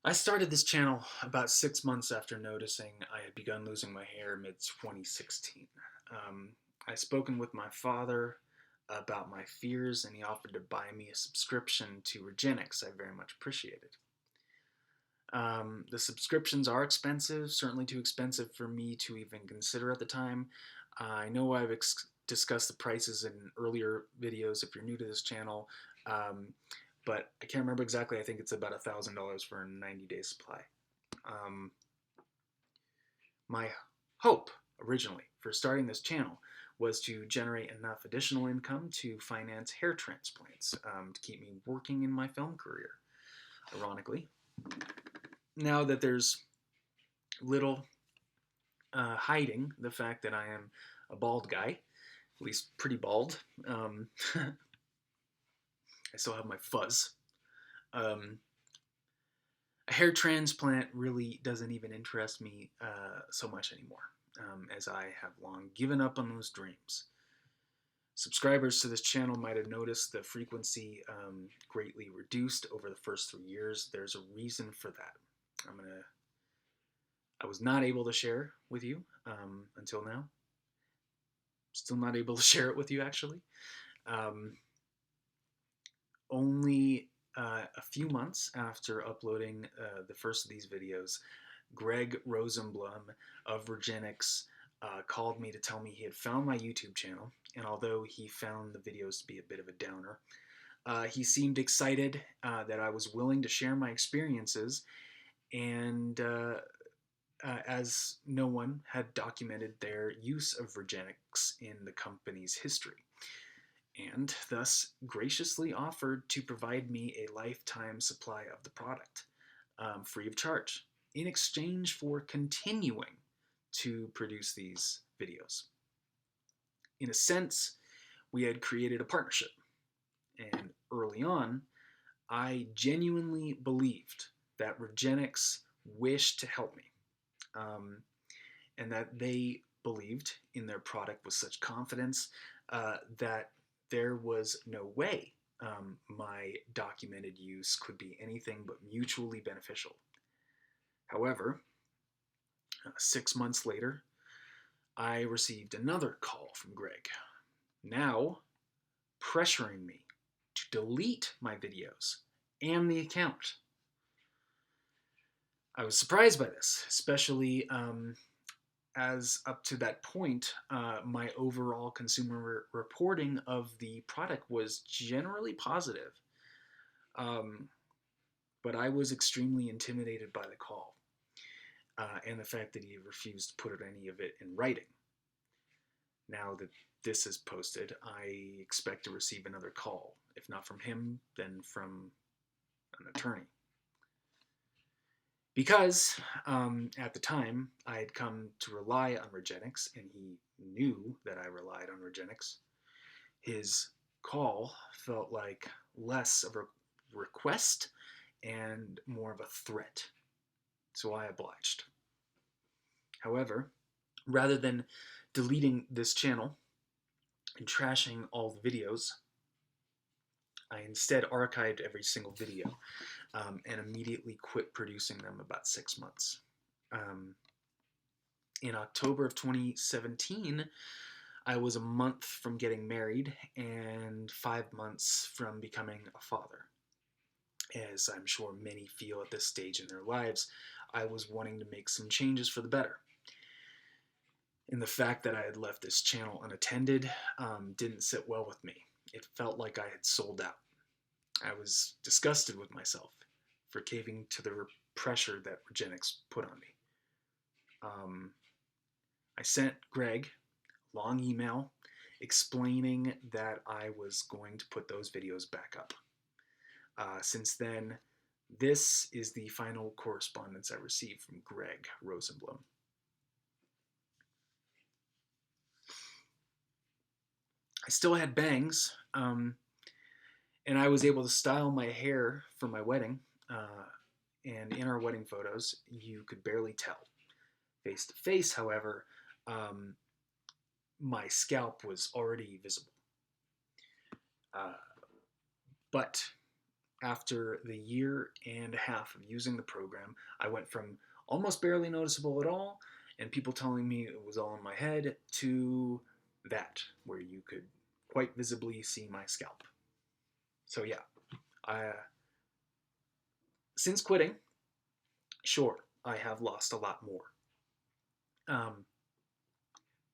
I started this channel about 6 months after noticing I had begun losing my hair mid-2016. Um, I spoken with my father about my fears, and he offered to buy me a subscription to REGENIX I very much appreciated. The subscriptions are expensive, certainly too expensive for me to even consider at the time. I know I've discussed the prices in earlier videos if you're new to this channel, um, but I can't remember exactly. I think it's about $1,000 for a 90-day supply. Um, my hope originally for starting this channel was to generate enough additional income to finance hair transplants to keep me working in my film career. Ironically, now that there's little hiding the fact that I am a bald guy, at least pretty bald. I still have my fuzz. Um, a hair transplant really doesn't even interest me so much anymore, as I have long given up on those dreams. Subscribers to this channel might have noticed the frequency greatly reduced over the first 3 years. There's a reason for that. I was not able to share with you until now. Still not able to share it with you, actually. Um, only a few months after uploading the first of these videos, Greg Rosenblum of REGENIX called me to tell me he had found my YouTube channel, and although he found the videos to be a bit of a downer, he seemed excited that I was willing to share my experiences, and as no one had documented their use of REGENIX in the company's history, and thus graciously offered to provide me a lifetime supply of the product, free of charge, in exchange for continuing to produce these videos. In a sense, we had created a partnership, and early on, I genuinely believed that REGENIX wished to help me, and that they believed in their product with such confidence that there was no way my documented use could be anything but mutually beneficial. However, 6 months later, I received another call from Greg, now pressuring me to delete my videos and the account. I was surprised by this, especially as up to that point, my overall consumer reporting of the product was generally positive. Um, but I was extremely intimidated by the call and the fact that he refused to put any of it in writing. Now that this is posted, I expect to receive another call, if not from him, then from an attorney. Because at the time I had come to rely on REGENIX, and he knew that I relied on REGENIX, his call felt like less of a request and more of a threat. So I obliged. However, rather than deleting this channel and trashing all the videos, I instead archived every single video and immediately quit producing them about 6 months. In October of 2017, I was a month from getting married and 5 months from becoming a father. As I'm sure many feel at this stage in their lives, I was wanting to make some changes for the better. And the fact that I had left this channel unattended didn't sit well with me. It felt like I had sold out. I was disgusted with myself for caving to the pressure that REGENIX put on me. I sent Greg a long email explaining that I was going to put those videos back up. Since then, this is the final correspondence I received from Greg Rosenblum. I still had bangs, and I was able to style my hair for my wedding, and in our wedding photos, you could barely tell. Face to face, however, my scalp was already visible. But after the year and a half of using the program, I went from almost barely noticeable at all, and people telling me it was all in my head, to that, where you could quite visibly see my scalp. So yeah, since quitting, sure, I have lost a lot more.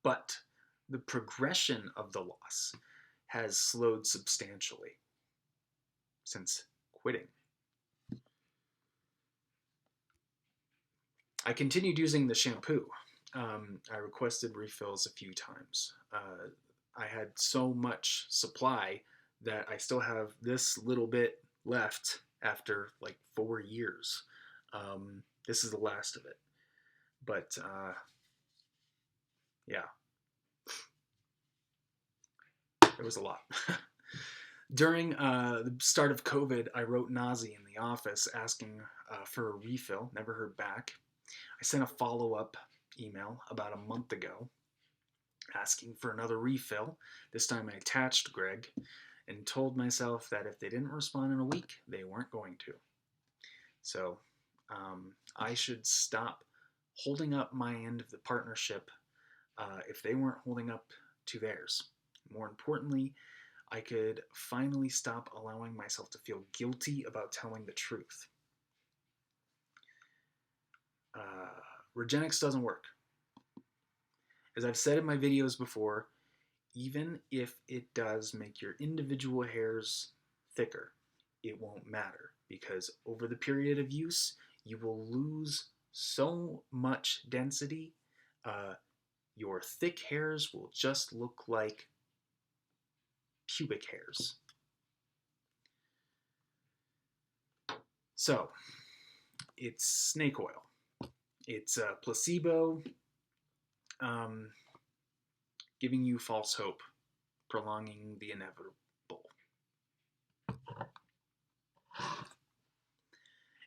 But the progression of the loss has slowed substantially since quitting. I continued using the shampoo. I requested refills a few times. I had so much supply that I still have this little bit left after like 4 years. This is the last of it. But yeah, it was a lot. During the start of COVID, I wrote Nazi in the office asking for a refill. Never heard back. I sent a follow-up email about a month ago asking for another refill. This time I attached Greg and told myself that if they didn't respond in a week, they weren't going to. So I should stop holding up my end of the partnership if they weren't holding up to theirs. More importantly, I could finally stop allowing myself to feel guilty about telling the truth. REGENIX doesn't work. As I've said in my videos before, even if it does make your individual hairs thicker, it won't matter, because over the period of use, you will lose so much density. Your thick hairs will just look like pubic hairs. So, it's snake oil. It's a placebo, giving you false hope, prolonging the inevitable.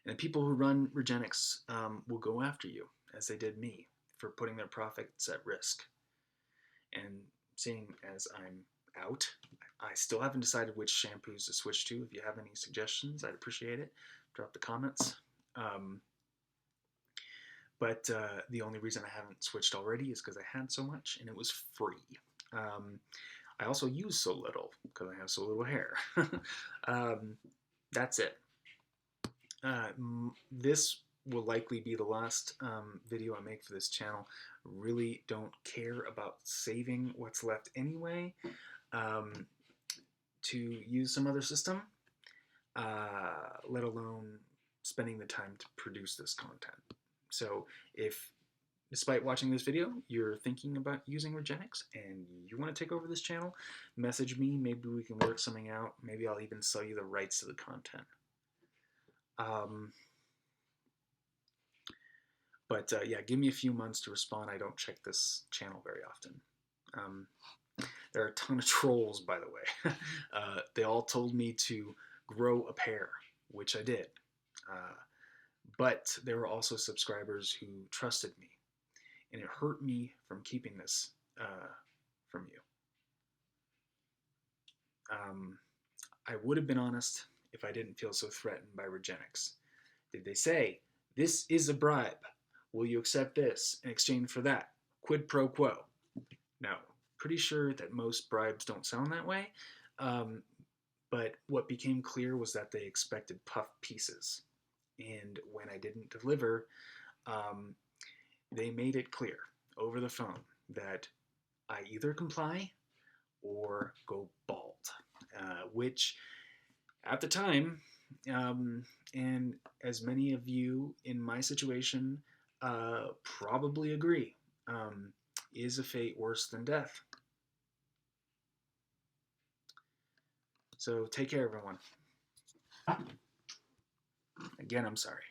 And the people who run REGENIX will go after you, as they did me, for putting their profits at risk. And seeing as I'm out, I still haven't decided which shampoos to switch to. If you have any suggestions, I'd appreciate it. Drop the comments. But the only reason I haven't switched already is because I had so much and it was free. I also use so little because I have so little hair. That's it. This will likely be the last video I make for this channel. Really don't care about saving what's left anyway to use some other system, let alone spending the time to produce this content. So if, despite watching this video, you're thinking about using REGENIX and you want to take over this channel, message me. Maybe we can work something out. Maybe I'll even sell you the rights to the content. But yeah, give me a few months to respond. I don't check this channel very often. There are a ton of trolls, by the way. They all told me to grow a pair, which I did. But there were also subscribers who trusted me, and it hurt me from keeping this from you. I would have been honest if I didn't feel so threatened by REGENIX. Did they say, this is a bribe? Will you accept this in exchange for that? Quid pro quo? No. Pretty sure that most bribes don't sound that way. But what became clear was that they expected puff pieces. And when I didn't deliver, they made it clear over the phone that I either comply or go bald, which at the time, and as many of you in my situation probably agree, is a fate worse than death. So take care, everyone. Again, I'm sorry.